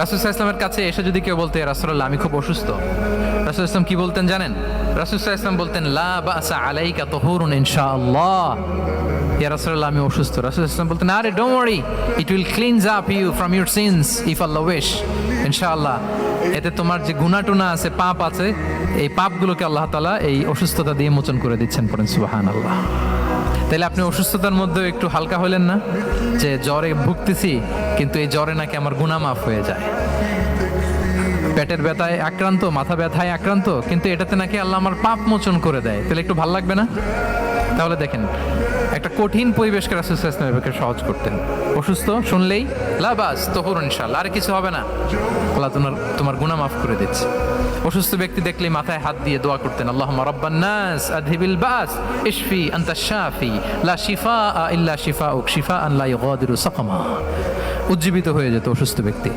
রাসূল সাল্লাল্লাহু আলাইহি ওয়াসাল্লামের কাছে এসে যদি কেউ বলতে, রাসূলুল্লাহ আমি খুব অসুস্থ, রাসূল ইসলাম কি বলতেন জানেন? রাসূল সাল্লাল্লাহু আলাইহি ওয়াসাল্লাম বলতেন, লা বাসা আলাইকা তুহুরুন ইনশাআল্লাহ। ইয়া রাসূলুল্লাহ আমি অসুস্থ। রাসূল সাল্লাল্লাহু আলাইহি ওয়াসাল্লাম বলতেন, আরে don't worry, it will cleanse up you from your sins if আল্লাহ উইশ। ইনশাআল্লাহ এতে তোমার যে গুনাহ টুনা আছে, পাপ আছে, এই পাপগুলোকে আল্লাহ তাআলা এই অসুস্থতা দিয়ে মোচন করে দিচ্ছেন। পড়েন সুবহানাল্লাহ। তাহলে আপনি অসুস্থতার মধ্যেও একটু হালকা হলেন না, যে জ্বরে ভুগতেছি কিন্তু এই জ্বরে নাকি আমার গুনাহ মাফ হয়ে যায়। পেটের ব্যথায় আক্রান্ত, মাথা ব্যথায় আক্রান্ত, কিন্তু এটাতে নাকি আল্লাহ আমার পাপ মোচন করে দেয়। তাহলে একটু ভালো লাগবে না? তাহলে দেখেন, একটা কঠিন পরিবেশকে রাসূল সাল্লাল্লাহু আলাইহি ওয়াসাল্লাম সহজ করতেন। অসুস্থ শুনলেই লা বাস তুহুরুন ইনশাআল্লাহ, আর কিছু হবে না, আল্লাহ তোমার গুনাহ মাফ করে দিচ্ছে। অসুস্থ ব্যক্তি দেখলেই মাথায় হাত দিয়ে দোয়া করতেন, আল্লাহুম্মা রাব্বান নাস আযহিবিল বাস ইশফি আনতাশ শাফি লা শিফাআ ইল্লা শিফাউক শিফাআন লা ইউগাদিরু সাকামা। উজ্জীবিত হয়ে যেত অসুস্থ ব্যক্তি।